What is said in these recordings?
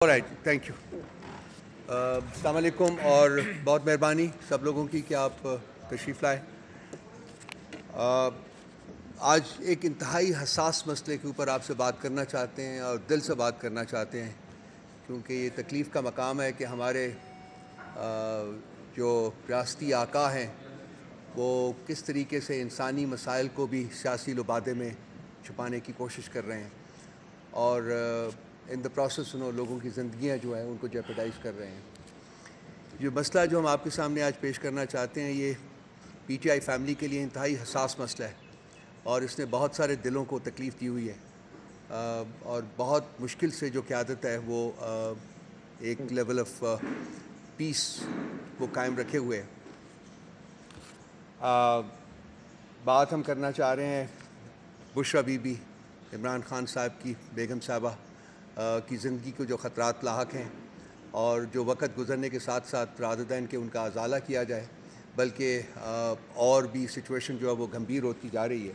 Right thank you. السلام علیکم اور بہت مہربانی سب لوگوں کی کہ آپ تشریف لائے. آج ایک انتہائی حساس مسئلے کے اوپر آپ سے بات کرنا چاہتے ہیں اور دل سے بات کرنا چاہتے ہیں، کیونکہ یہ تکلیف کا مقام ہے کہ ہمارے جو ریاستی آقا ہیں وہ کس طریقے سے انسانی مسائل کو بھی سیاسی لبادے میں چھپانے کی کوشش کر رہے ہیں اور ان دا پروسیس لوگوں کی زندگیاں جو ہیں ان کو جیپیڈائز کر رہے ہیں. جو مسئلہ جو ہم آپ کے سامنے آج پیش کرنا چاہتے ہیں یہ پی ٹی آئی فیملی کے لیے انتہائی حساس مسئلہ ہے اور اس نے بہت سارے دلوں کو تکلیف دی ہوئی ہے اور بہت مشکل سے جو قیادت ہے وہ ایک لیول آف پیس وہ قائم رکھے ہوئے ہے. بات ہم کرنا چاہ رہے ہیں بشرا بی بی، عمران خان صاحب کی بیگم صاحبہ کی زندگی کو جو خطرات لاحق ہیں اور جو وقت گزرنے کے ساتھ ساتھ رادر دین کہ ان کا ازالہ کیا جائے بلکہ اور بھی سچویشن جو ہے وہ گھمبیر ہوتی جا رہی ہے،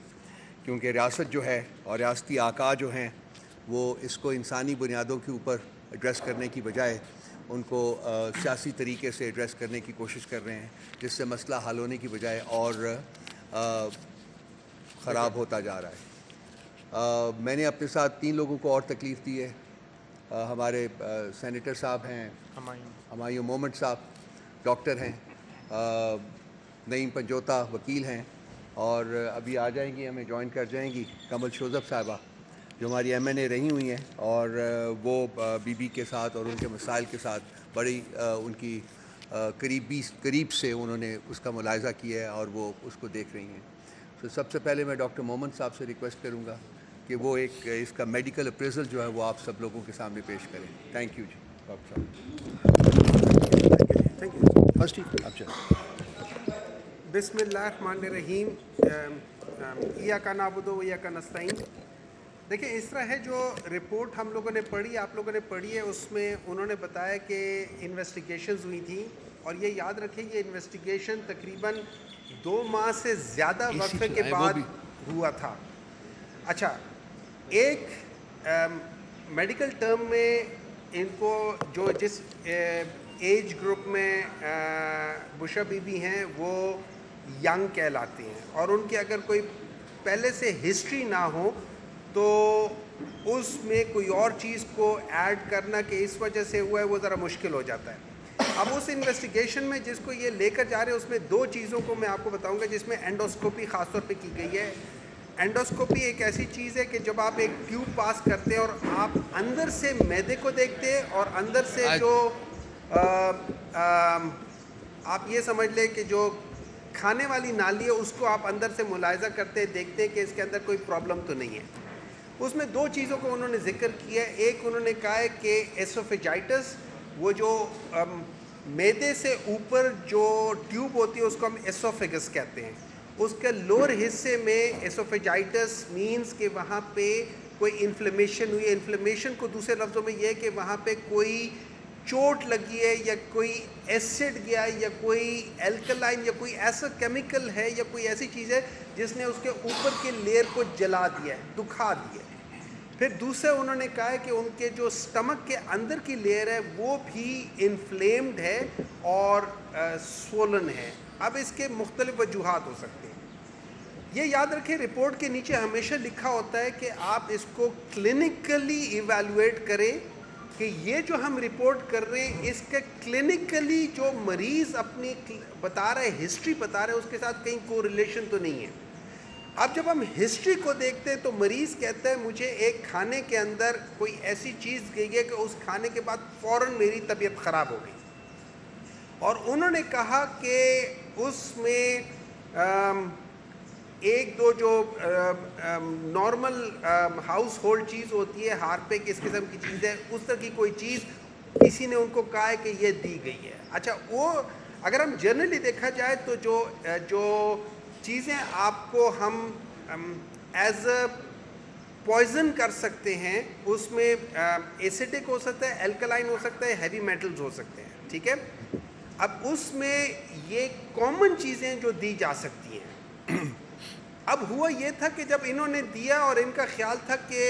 کیونکہ ریاست جو ہے اور ریاستی آقا جو ہیں وہ اس کو انسانی بنیادوں کے اوپر ایڈریس کرنے کی بجائے ان کو سیاسی طریقے سے ایڈریس کرنے کی کوشش کر رہے ہیں، جس سے مسئلہ حل ہونے کی بجائے اور خراب ہوتا جا رہا ہے. میں نے اپنے ساتھ 3 لوگوں کو اور تکلیف دی ہے. ہمارے سینیٹر صاحب ہیں ہمایوں مومنٹ صاحب، ڈاکٹر ہیں، نعیم پنجوتا وکیل ہیں، اور ابھی آ جائیں گی ہمیں جوائن کر جائیں گی کمل شوذب صاحبہ جو ہماری ایم این اے رہی ہوئی ہیں اور وہ بی بی کے ساتھ اور ان کے مسائل کے ساتھ بڑی ان کی قریب سے انہوں نے اس کا ملاحظہ کیا ہے اور وہ اس کو دیکھ رہی ہیں. تو سب سے پہلے میں ڈاکٹر مومن صاحب سے ریکویسٹ کروں گا کہ وہ ایک اس کا میڈیکل اپریزل جو ہے وہ آپ سب لوگوں کے سامنے پیش کریں. تھینک یو جی ڈاکٹر صاحب. بسم اللہ الرحمن الرحیم. ایاک نعبد و ایاک نستعین. دیکھیں اس طرح ہے، جو رپورٹ ہم لوگوں نے پڑھی، آپ لوگوں نے پڑھی ہے، اس میں انہوں نے بتایا کہ انویسٹیگیشنز ہوئی تھیں اور یہ یاد رکھیں یہ انویسٹیگیشن تقریباً 2 ماہ سے زیادہ وقفے کے بعد ہوا تھا. اچھا، ایک میڈیکل ٹرم میں ان کو جو جس ایج گروپ میں بشرا بی بی ہیں وہ ینگ کہلاتے ہیں، اور ان کی اگر کوئی پہلے سے ہسٹری نہ ہو تو اس میں کوئی اور چیز کو ایڈ کرنا کہ اس وجہ سے ہوا ہے وہ ذرا مشکل ہو جاتا ہے. اب اس انویسٹیگیشن میں جس کو یہ لے کر جا رہے ہیں اس میں 2 چیزوں کو میں آپ کو بتاؤں گا جس میں اینڈوسکوپی خاص طور پہ کی گئی ہے. اینڈوسکوپی ایک ایسی چیز ہے کہ جب آپ ایک ٹیوب پاس کرتے ہیں اور آپ اندر سے معدے کو دیکھتے ہیں اور اندر سے جو آپ یہ سمجھ لیں کہ جو کھانے والی نالی ہے اس کو آپ اندر سے ملاحظہ کرتے ہیں، دیکھتے ہیں کہ اس کے اندر کوئی پرابلم تو نہیں ہے. اس میں 2 چیزوں کو انہوں نے ذکر کیا ہے. ایک انہوں نے کہا ہے کہ ایسوفیجائٹس، وہ جو معدے سے اوپر جو ٹیوب ہوتی ہے اس کو ہم ایسوفیگس کہتے ہیں، اس کے لوور حصے میں ایسوفیجائٹس مینز کہ وہاں پہ کوئی انفلیمیشن ہوئی ہے. انفلیمیشن کو دوسرے لفظوں میں یہ ہے کہ وہاں پہ کوئی چوٹ لگی ہے یا کوئی ایسڈ گیا ہے یا کوئی الکلائن یا کوئی ایسا کیمیکل ہے یا کوئی ایسی چیز ہے جس نے اس کے اوپر کے لیئر کو جلا دیا ہے، دکھا دیا ہے. پھر دوسرے انہوں نے کہا ہے کہ ان کے جو سٹمک کے اندر کی لیئر ہے وہ بھی انفلیمڈ ہے اور سولن ہے. اب اس کے مختلف وجوہات ہو سکتے ہیں. یہ یاد رکھیں رپورٹ کے نیچے ہمیشہ لکھا ہوتا ہے کہ آپ اس کو کلینکلی ایویلویٹ کریں کہ یہ جو ہم رپورٹ کر رہے ہیں اس کے کلینکلی جو مریض اپنی بتا رہے ہیں، ہسٹری بتا رہے ہیں، اس کے ساتھ کہیں کو ریلیشن تو نہیں ہے. اب جب ہم ہسٹری کو دیکھتے ہیں تو مریض کہتا ہے مجھے ایک کھانے کے اندر کوئی ایسی چیز گئی ہے کہ اس کھانے کے بعد فوراً میری طبیعت خراب ہو گئی، اور انہوں نے کہا کہ اس میں 1-2 جو نارمل ہاؤس ہولڈ چیز ہوتی ہے، ہارپک اس قسم کی چیز ہے، اس طرح کی کوئی چیز کسی نے ان کو کہا ہے کہ یہ دی گئی ہے. اچھا، وہ اگر ہم جنرلی دیکھا جائے تو جو چیزیں آپ کو ہم ایز اے پوائزن کر سکتے ہیں اس میں ایسیڈک ہو سکتا ہے، الکلائن ہو سکتا ہے، ہیوی میٹلز ہو سکتے ہیں. ٹھیک ہے، اب اس میں یہ کامن چیزیں جو دی جا سکتی ہیں. اب ہوا یہ تھا کہ جب انہوں نے دیا اور ان کا خیال تھا کہ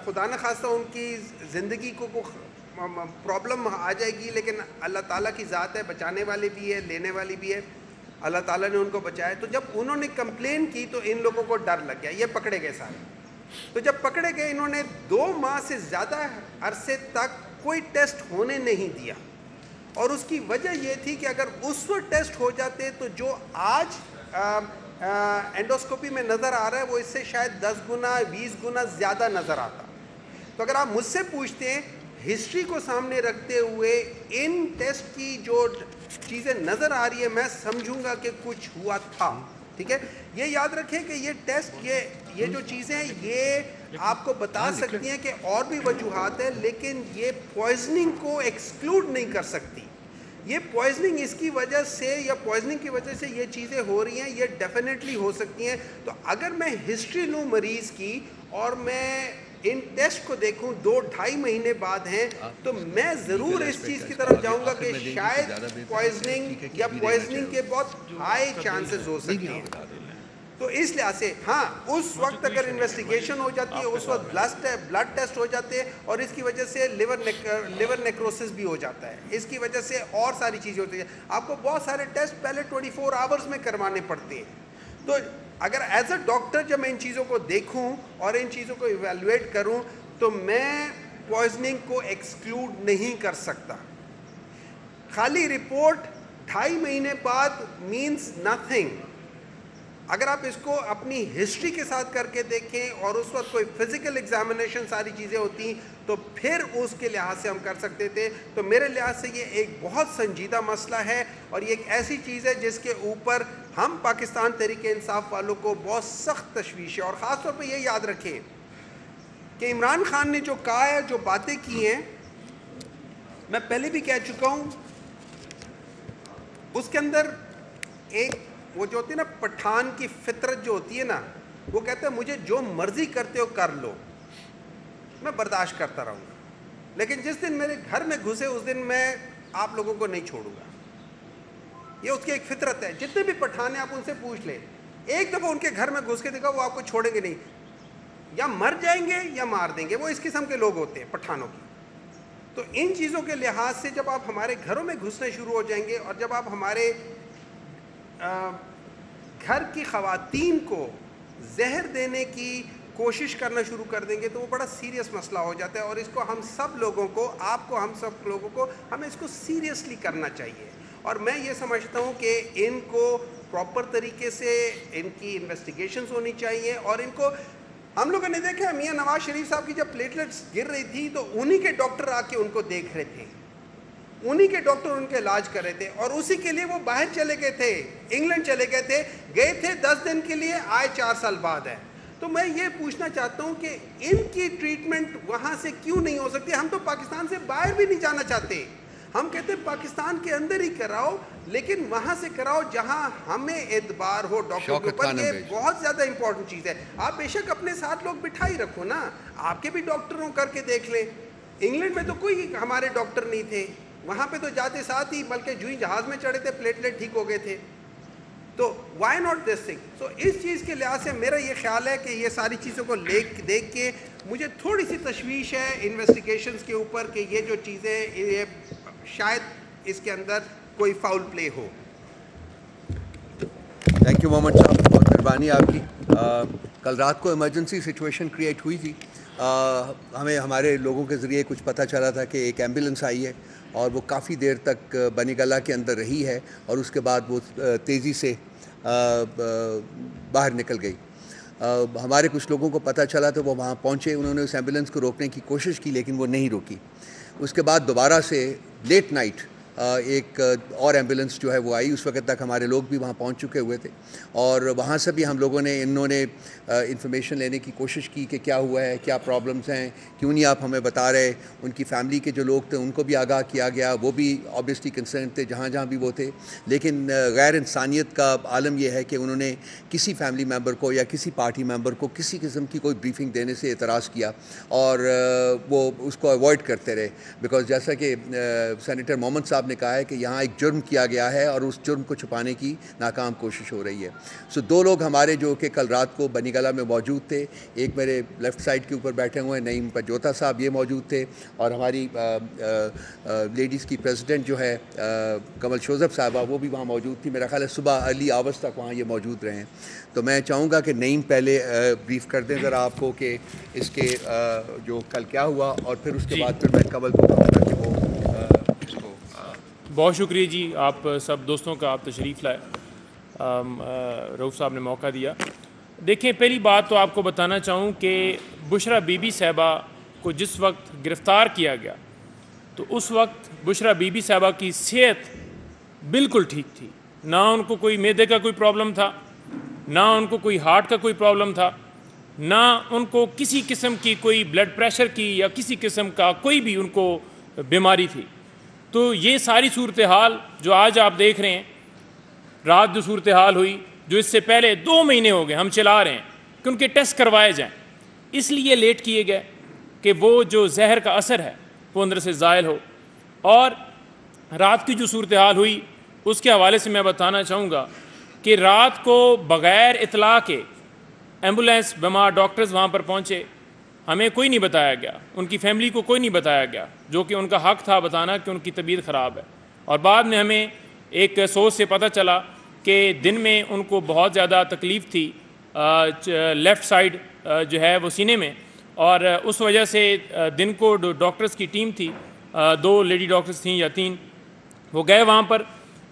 خدا نخواستہ ان کی زندگی کو پرابلم آ جائے گی، لیکن اللہ تعالیٰ کی ذات ہے، بچانے والی بھی ہے، لینے والی بھی ہے، اللہ تعالیٰ نے ان کو بچایا. تو جب انہوں نے کمپلین کی تو ان لوگوں کو ڈر لگ گیا، یہ پکڑے گئے سارے. تو جب پکڑے گئے انہوں نے 2 ماہ سے زیادہ عرصے تک کوئی ٹیسٹ ہونے نہیں دیا، اور اس کی وجہ یہ تھی کہ اگر اس وقت ٹیسٹ ہو جاتے تو جو آج اینڈوسکوپی میں نظر آ رہا ہے وہ اس سے شاید 10 گنا 20 گنا زیادہ نظر آتا. تو اگر آپ مجھ سے پوچھتے ہیں ہسٹری کو سامنے رکھتے ہوئے ان ٹیسٹ کی جو چیزیں نظر آ رہی ہے، میں سمجھوں گا کہ کچھ ہوا تھا. ٹھیک ہے، یہ یاد رکھیں کہ یہ ٹیسٹ یہ جو چیزیں یہ آپ کو بتا سکتی ہیں کہ اور بھی وجوہات ہیں، لیکن یہ پوائزننگ کو ایکسکلوڈ نہیں کر سکتی. یہ پوائزننگ اس کی وجہ سے یا پوائزننگ کی وجہ سے یہ چیزیں ہو رہی ہیں، یہ ڈیفینیٹلی ہو سکتی ہیں. تو اگر میں ہسٹری لوں مریض کی اور میں ان ٹیسٹ کو دیکھوں 2-2.5 مہینے بعد ہیں، تو میں ضرور اس چیز کی طرف جاؤں گا کہ شاید پوائزننگ یا پوائزننگ کے بہت ہائی چانسز ہو سکتے ہیں. تو اس لحاظ سے ہاں، اس وقت اگر انویسٹیگیشن ہو جاتی ہے، اس وقت بلڈ ٹیسٹ ہو جاتے ہیں، اور اس کی وجہ سے لیور نیکروسس بھی ہو جاتا ہے، اس کی وجہ سے اور ساری چیزیں ہوتی ہیں. آپ کو بہت سارے ٹیسٹ پہلے 24 آورز میں کروانے پڑتے ہیں. تو اگر ایز اے ڈاکٹر جب میں ان چیزوں کو دیکھوں اور ان چیزوں کو ایویلویٹ کروں تو میں پوائزننگ کو ایکسکلوڈ نہیں کر سکتا. خالی رپورٹ 2.5 مہینے بعد مینس نتھنگ. اگر آپ اس کو اپنی ہسٹری کے ساتھ کر کے دیکھیں اور اس وقت کوئی فزیکل ایگزامینیشن ساری چیزیں ہوتی تو پھر اس کے لحاظ سے ہم کر سکتے تھے. تو میرے لحاظ سے یہ ایک بہت سنجیدہ مسئلہ ہے، اور یہ ایک ایسی چیز ہے جس کے اوپر ہم پاکستان تحریک انصاف والوں کو بہت سخت تشویش ہے. اور خاص طور پہ یہ یاد رکھیں کہ عمران خان نے جو کہا ہے، جو باتیں کی ہیں، میں پہلے بھی کہہ چکا ہوں، اس کے اندر ایک وہ جو ہوتی ہے نا پٹھان کی فطرت جو ہوتی ہے نا، وہ کہتے ہیں مجھے جو مرضی کرتے ہو کر لو، میں برداشت کرتا رہوں گا، لیکن جس دن میرے گھر میں گھسے اس دن میں آپ لوگوں کو نہیں چھوڑوں گا. یہ اس کی ایک فطرت ہے. جتنے بھی پٹھان ہیں آپ ان سے پوچھ لیں، ایک دفعہ ان کے گھر میں گھس کے دیکھا وہ آپ کو چھوڑیں گے نہیں، یا مر جائیں گے یا مار دیں گے. وہ اس قسم کے لوگ ہوتے ہیں پٹھانوں کی. تو ان چیزوں کے لحاظ سے جب آپ ہمارے گھروں میں گھسنے شروع ہو جائیں گے، اور جب آپ ہمارے گھر کی خواتین کو زہر دینے کی کوشش کرنا شروع کر دیں گے، تو وہ بڑا سیریس مسئلہ ہو جاتا ہے. اور اس کو ہم سب لوگوں کو، آپ کو، ہم سب لوگوں کو، ہمیں اس کو سیریسلی کرنا چاہیے. اور میں یہ سمجھتا ہوں کہ ان کو پراپر طریقے سے ان کی انویسٹیگیشنز ہونی چاہیے. اور ان کو ہم لوگوں نے دیکھا میاں نواز شریف صاحب کی جب پلیٹلیٹس گر رہی تھی تو انہی کے ڈاکٹر آ کے ان کو دیکھ رہے تھے، انہی کے ڈاکٹر ان کے علاج کر رہے تھے، اور اسی کے لیے وہ باہر چلے گئے تھے، انگلینڈ چلے گئے تھے 10 دن کے لیے، آئے 4 سال بعد ہے. تو میں یہ پوچھنا چاہتا ہوں کہ ان کی ٹریٹمنٹ وہاں سے کیوں نہیں ہو سکتی؟ ہم تو پاکستان سے باہر بھی نہیں جانا چاہتے. ہم کہتے ہیں پاکستان کے اندر ہی کراؤ، لیکن وہاں سے کراؤ جہاں ہمیں اعتبار ہو ڈاکٹر کے اوپر. یہ بہت زیادہ امپورٹنٹ چیز ہے. آپ بے شک اپنے ساتھ لوگ بٹھائی رکھو نا، آپ کے بھی ڈاکٹروں کر کے دیکھ لیں. انگلینڈ میں تو کوئی ہمارے ڈاکٹر نہیں تھے، وہاں پہ تو جاتے ساتھ ہی، بلکہ جو ہی جہاز میں چڑھے تھے پلیٹلیٹ ٹھیک ہو گئے تھے. تو وائی ناٹ دس تھنگ؟ سو اس چیز کے لحاظ سے میرا یہ خیال ہے کہ یہ ساری چیزوں کو دیکھ کے مجھے تھوڑی سی تشویش ہے انویسٹیگیشنز کے اوپر کہ یہ جو چیزیں یہ شاید اس کے اندر کوئی فاؤل پلے ہو. تھینک یو محمد صاحب، بہت مہربانی آپ کی. کل رات کو ایمرجنسی سچویشن کریٹ ہوئی تھی. ہمیں ہمارے لوگوں کے ذریعے کچھ پتہ چلا تھا کہ ایک ایمبولینس آئی ہے اور وہ کافی دیر تک بنی گلہ کے اندر رہی ہے، اور اس کے بعد وہ تیزی سے باہر نکل گئی. ہمارے کچھ لوگوں کو پتہ چلا تو وہ وہاں پہنچے، انہوں نے اس ایمبولینس کو روکنے کی کوشش کی لیکن وہ نہیں روکی. اس کے بعد دوبارہ سے لیٹ نائٹ ایک اور ایمبولینس جو ہے وہ آئی. اس وقت تک ہمارے لوگ بھی وہاں پہنچ چکے ہوئے تھے، اور وہاں سے بھی ہم لوگوں نے انہوں نے انفارمیشن لینے کی کوشش کی کہ کیا ہوا ہے، کیا پرابلمس ہیں، کیوں نہیں آپ ہمیں بتا رہے. ان کی فیملی کے جو لوگ تھے ان کو بھی آگاہ کیا گیا، وہ بھی آبویسلی کنسرن تھے جہاں جہاں بھی وہ تھے. لیکن غیر انسانیت کا عالم یہ ہے کہ انہوں نے کسی فیملی ممبر کو یا کسی پارٹی ممبر کو کسی قسم کی کوئی بریفنگ دینے سے اعتراض کیا، اور وہ اس کو اوائڈ کرتے رہے. بیکاز جیسا کہ سینیٹر محمد صاحب نے کہا ہے کہ یہاں ایک جرم کیا گیا ہے اور اس جرم کو چھپانے کی ناکام کوشش ہو رہی ہے. سو دو لوگ ہمارے جو کہ کل رات کو بنی گلہ میں موجود تھے, ایک میرے لیفٹ سائڈ کے اوپر بیٹھے ہوئے ہیں نعیم پنجوتا صاحب, یہ موجود تھے, اور ہماری لیڈیز کی پریزیڈنٹ جو ہے کمل شوزب صاحبہ, وہ بھی وہاں موجود تھی. میرا خیال ہے صبح ارلی آورز تک وہاں یہ موجود رہے ہیں. تو میں چاہوں گا کہ نعیم پہلے بریف کر دیں ذرا آپ کو کہ اس کے جو کل کیا ہوا, اور پھر اس کے بعد پھر میں کمل کو کہوں گا کہ وہ اس کو. بہت شکریہ جی, آپ سب دوستوں کا آپ تشریف لائے, رؤوف صاحب نے موقع دیا. دیکھیں, پہلی بات تو آپ کو بتانا چاہوں کہ بشرا بی بی صاحبہ کو جس وقت گرفتار کیا گیا تو اس وقت بشرا بی بی صاحبہ کی صحت بالکل ٹھیک تھی. نہ ان کو کوئی معدے کا کوئی پرابلم تھا, نہ ان کو کوئی ہارٹ کا کوئی پرابلم تھا, نہ ان کو کسی قسم کی کوئی بلڈ پریشر کی یا کسی قسم کا کوئی بھی ان کو بیماری تھی. تو یہ ساری صورتحال جو آج آپ دیکھ رہے ہیں, رات جو صورتحال ہوئی, جو اس سے پہلے 2 مہینے ہو گئے ہم چلا رہے ہیں کہ ان کے ٹیسٹ کروائے جائیں, اس لیے لیٹ کیے گئے کہ وہ جو زہر کا اثر ہے وہ اندر سے زائل ہو. اور رات کی جو صورتحال ہوئی اس کے حوالے سے میں بتانا چاہوں گا کہ رات کو بغیر اطلاع کے ایمبولینس بیمار ڈاکٹرز وہاں پر پہنچے, ہمیں کوئی نہیں بتایا گیا, ان کی فیملی کو کوئی نہیں بتایا گیا, جو کہ ان کا حق تھا بتانا کہ ان کی طبیعت خراب ہے. اور بعد میں ہمیں ایک سورس سے پتہ چلا کہ دن میں ان کو بہت زیادہ تکلیف تھی لیفٹ سائڈ جو ہے وہ سینے میں, اور اس وجہ سے دن کو ڈاکٹرز کی ٹیم تھی, 2 لیڈی ڈاکٹرز تھیں یا 3, وہ گئے وہاں پر,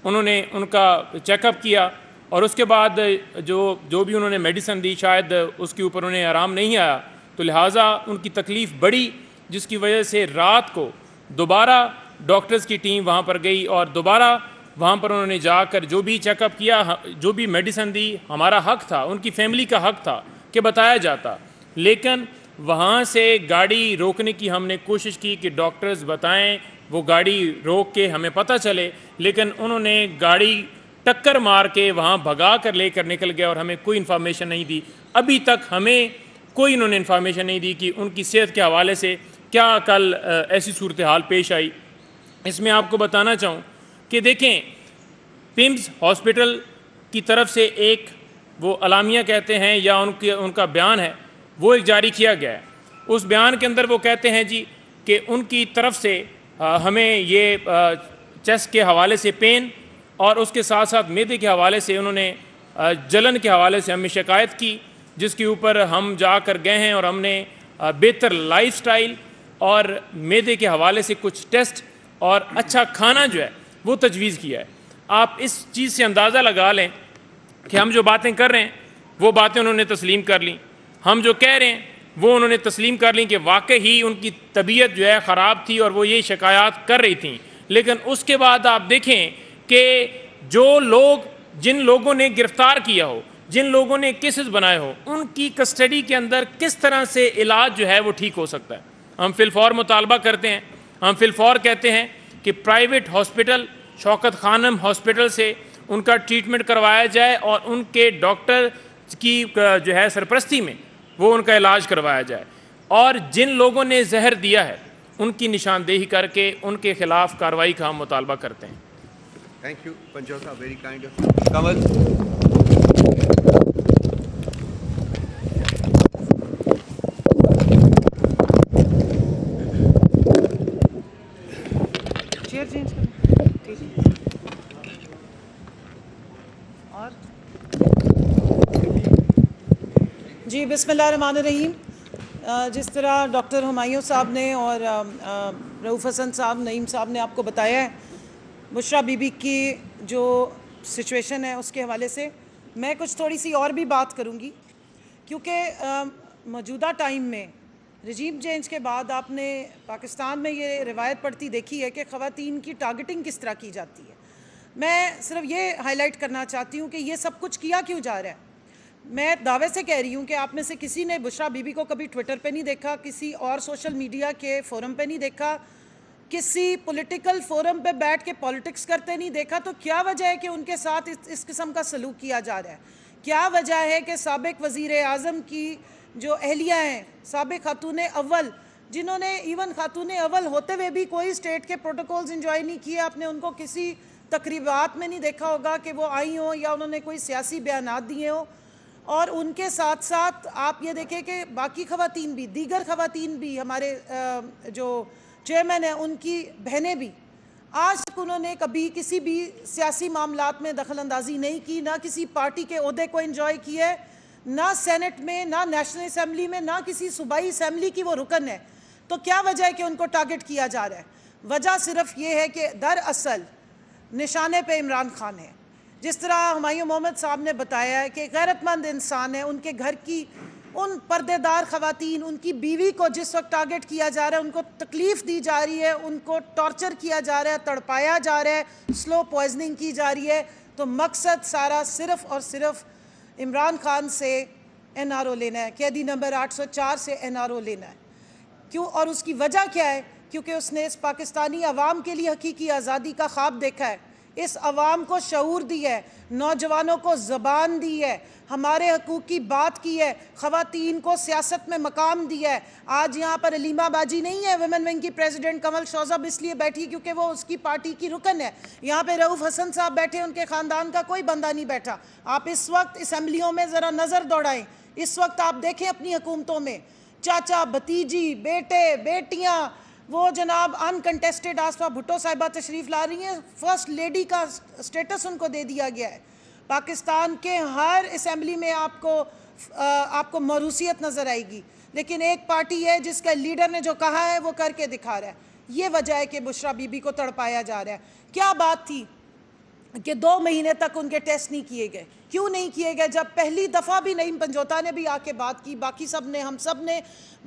انہوں نے ان کا چیک اپ کیا, اور اس کے بعد جو بھی انہوں نے میڈیسن دی شاید اس کے اوپر انہیں آرام نہیں آیا, تو لہٰذا ان کی تکلیف بڑھی, جس کی وجہ سے رات کو دوبارہ ڈاکٹرز کی ٹیم وہاں پر گئی, اور دوبارہ وہاں پر انہوں نے جا کر جو بھی چیک اپ کیا, جو بھی میڈیسن دی, ہمارا حق تھا, ان کی فیملی کا حق تھا کہ بتایا جاتا, لیکن وہاں سے گاڑی روکنے کی ہم نے کوشش کی کہ ڈاکٹرز بتائیں, وہ گاڑی روک کے ہمیں پتہ چلے, لیکن انہوں نے گاڑی ٹکر مار کے وہاں بھگا کر لے کر نکل گیا, اور ہمیں کوئی انفارمیشن نہیں دی. ابھی تک ہمیں کوئی انہوں نے انفارمیشن نہیں دی کہ ان کی صحت کے حوالے سے کیا کل ایسی صورتحال پیش آئی. اس میں آپ کو بتانا چاہوں کہ دیکھیں, پیمز ہاسپٹل کی طرف سے ایک وہ اعلامیہ کہتے ہیں یا ان کا بیان ہے, وہ ایک جاری کیا گیا ہے. اس بیان کے اندر وہ کہتے ہیں جی کہ ان کی طرف سے ہمیں یہ چیسٹ کے حوالے سے پین اور اس کے ساتھ ساتھ معدے کے حوالے سے انہوں نے جلن کے حوالے سے ہمیں شکایت کی, جس کے اوپر ہم جا کر گئے ہیں اور ہم نے بہتر لائف سٹائل اور معدے کے حوالے سے کچھ ٹیسٹ اور اچھا کھانا جو ہے وہ تجویز کیا ہے. آپ اس چیز سے اندازہ لگا لیں کہ ہم جو باتیں کر رہے ہیں وہ باتیں انہوں نے تسلیم کر لیں, ہم جو کہہ رہے ہیں وہ انہوں نے تسلیم کر لیں کہ واقعی ہی ان کی طبیعت جو ہے خراب تھی اور وہ یہ شکایات کر رہی تھیں. لیکن اس کے بعد آپ دیکھیں کہ جو لوگ, جن لوگوں نے گرفتار کیا ہو, جن لوگوں نے کیسز بنائے ہو, ان کی کسٹڈی کے اندر کس طرح سے علاج جو ہے وہ ٹھیک ہو سکتا ہے. ہم فی الفور مطالبہ کرتے ہیں, ہم فی الفور کہتے ہیں کہ پرائیویٹ ہاسپٹل شوکت خانم ہاسپٹل سے ان کا ٹریٹمنٹ کروایا جائے اور ان کے ڈاکٹر کی جو ہے سرپرستی میں وہ ان کا علاج کروایا جائے, اور جن لوگوں نے زہر دیا ہے ان کی نشاندہی کر کے ان کے خلاف کارروائی کا ہم مطالبہ کرتے ہیں. تھینک یو پنجوتا, very kind of Kamal. Chair change کریں, ٹھیک ہے. اور جی بسم اللہ الرحمن الرحیم. جس طرح ڈاکٹر ہمایوں صاحب نے اور رؤوف حسن صاحب, نعیم صاحب نے آپ کو بتایا ہے بشرا بی بی کی جو سچویشن ہے اس کے حوالے سے, میں کچھ تھوڑی سی اور بھی بات کروں گی, کیونکہ موجودہ ٹائم میں رجیم چینج کے بعد آپ نے پاکستان میں یہ روایت پڑتی دیکھی ہے کہ خواتین کی ٹارگٹنگ کس طرح کی جاتی ہے. میں صرف یہ ہائی لائٹ کرنا چاہتی ہوں کہ یہ سب کچھ کیا کیوں جا رہا ہے. میں دعوے سے کہہ رہی ہوں کہ آپ میں سے کسی نے بشرا بی بی کو کبھی ٹویٹر پہ نہیں دیکھا, کسی اور سوشل میڈیا کے فورم پہ نہیں دیکھا, کسی پولیٹیکل فورم پہ بیٹھ کے پالیٹکس کرتے نہیں دیکھا. تو کیا وجہ ہے کہ ان کے ساتھ اس قسم کا سلوک کیا جا رہا ہے؟ کیا وجہ ہے کہ سابق وزیر اعظم کی جو اہلیہ ہیں, سابق خاتون اول جنہوں نے ایون خاتون اول ہوتے ہوئے بھی کوئی اسٹیٹ کے پروٹوکولز انجوائے نہیں کیے. آپ نے ان کو کسی تقریبات میں نہیں دیکھا ہوگا کہ وہ آئی ہوں یا انہوں نے کوئی سیاسی بیانات دیے ہوں. اور ان کے ساتھ ساتھ آپ یہ دیکھیں کہ باقی خواتین بھی, دیگر خواتین بھی, ہمارے جو چیئرمین ہیں ان کی بہنیں بھی, آج تک انہوں نے کبھی کسی بھی سیاسی معاملات میں دخل اندازی نہیں کی, نہ کسی پارٹی کے عہدے کو انجوائے کیا ہے, نہ سینٹ میں, نہ نیشنل اسمبلی میں, نہ کسی صوبائی اسمبلی کی وہ رکن ہے. تو کیا وجہ ہے کہ ان کو ٹارگٹ کیا جا رہا ہے؟ وجہ صرف یہ ہے کہ دراصل نشانے پہ عمران خان ہے. جس طرح ہمایوں محمد صاحب نے بتایا ہے کہ غیرت مند انسان ہے, ان کے گھر کی ان پردے دار خواتین, ان کی بیوی کو جس وقت ٹارگٹ کیا جا رہا ہے, ان کو تکلیف دی جا رہی ہے, ان کو ٹارچر کیا جا رہا ہے, تڑپایا جا رہا ہے, سلو پوائزننگ کی جا رہی ہے, تو مقصد سارا صرف اور صرف عمران خان سے این آر او لینا ہے, قیدی نمبر 804 سے این آر او لینا ہے. کیوں؟ اور اس کی وجہ کیا ہے؟ کیونکہ اس نے اس پاکستانی عوام کے لیے حقیقی آزادی کا خواب دیکھا ہے, اس عوام کو شعور دی ہے, نوجوانوں کو زبان دی ہے, ہمارے حقوق کی بات کی ہے, خواتین کو سیاست میں مقام دیا ہے. آج یہاں پر علیمہ باجی نہیں ہے ویمن ونگ کی پریزیڈنٹ, کمل شوزب اس لیے بیٹھی کیونکہ وہ اس کی پارٹی کی رکن ہے. یہاں پہ رؤف حسن صاحب بیٹھے, ان کے خاندان کا کوئی بندہ نہیں بیٹھا. آپ اس وقت اسمبلیوں میں ذرا نظر دوڑائیں, اس وقت آپ دیکھیں اپنی حکومتوں میں چاچا, بھتیجی, بیٹے, بیٹیاں, وہ جناب انکنٹیسٹڈ آصفہ بھٹو صاحبہ تشریف لا رہی ہیں, فرسٹ لیڈی کا سٹیٹس ان کو دے دیا گیا ہے. پاکستان کے ہر اسمبلی میں آپ کو موروثیت نظر آئے گی, لیکن ایک پارٹی ہے جس کا لیڈر نے جو کہا ہے وہ کر کے دکھا رہا ہے. یہ وجہ ہے کہ بشرا بی بی کو تڑپایا جا رہا ہے. کیا بات تھی کہ 2 مہینے تک ان کے ٹیسٹ نہیں کیے گئے؟ کیوں نہیں کیے گئے؟ جب پہلی دفعہ بھی نعیم پنجوتا نے بھی آ کے بات کی, باقی سب نے, ہم سب نے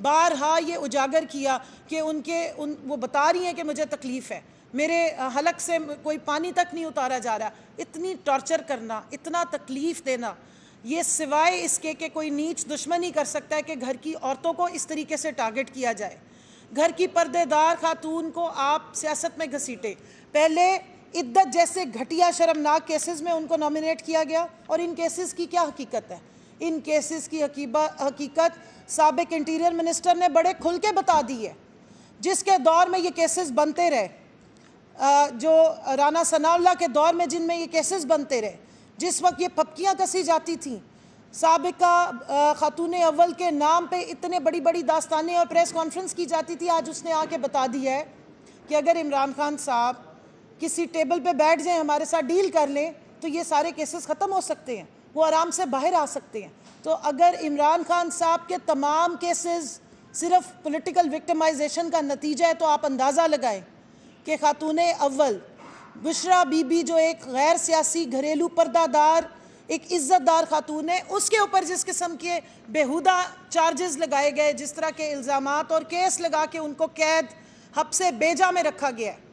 بارہا یہ اجاگر کیا کہ وہ بتا رہی ہیں کہ مجھے تکلیف ہے, میرے حلق سے کوئی پانی تک نہیں اتارا جا رہا. اتنی ٹارچر کرنا, اتنا تکلیف دینا, یہ سوائے اس کے کہ کوئی نیچ دشمن ہی کر سکتا ہے کہ گھر کی عورتوں کو اس طریقے سے ٹارگٹ کیا جائے. گھر کی پردے دار خاتون کو آپ سیاست میں گھسیٹے. پہلے عدت جیسے گھٹیا شرمناک کیسز میں ان کو نامینیٹ کیا گیا, اور ان کیسز کی کیا حقیقت ہے؟ ان کیسز کی حقیقت سابق انٹیریئر منسٹر نے بڑے کھل کے بتا دی ہے. جس کے دور میں یہ کیسز بنتے رہے, جو رانا ثناء اللہ کے دور میں جن میں یہ کیسز بنتے رہے, جس وقت یہ پھپکیاں کسی جاتی تھیں, سابقہ خاتون اول کے نام پہ اتنے بڑی بڑی داستانیں اور پریس کانفرنس کی جاتی تھی, آج اس نے آ کے بتا دیا ہے کہ اگر عمران خان صاحب کسی ٹیبل پہ بیٹھ جائیں, ہمارے ساتھ ڈیل کر لیں, تو یہ سارے کیسز ختم ہو سکتے ہیں, وہ آرام سے باہر آ سکتے ہیں. تو اگر عمران خان صاحب کے تمام کیسز صرف پولیٹیکل وکٹمائزیشن کا نتیجہ ہے, تو آپ اندازہ لگائیں کہ خاتون اول بشرا بی بی جو ایک غیر سیاسی گھریلو پردہ دار ایک عزت دار خاتون ہے, اس کے اوپر جس قسم کے بیہودہ چارجز لگائے گئے, جس طرح کے الزامات اور کیس لگا کے ان کو قید حبس بیجا میں رکھا گیا ہے,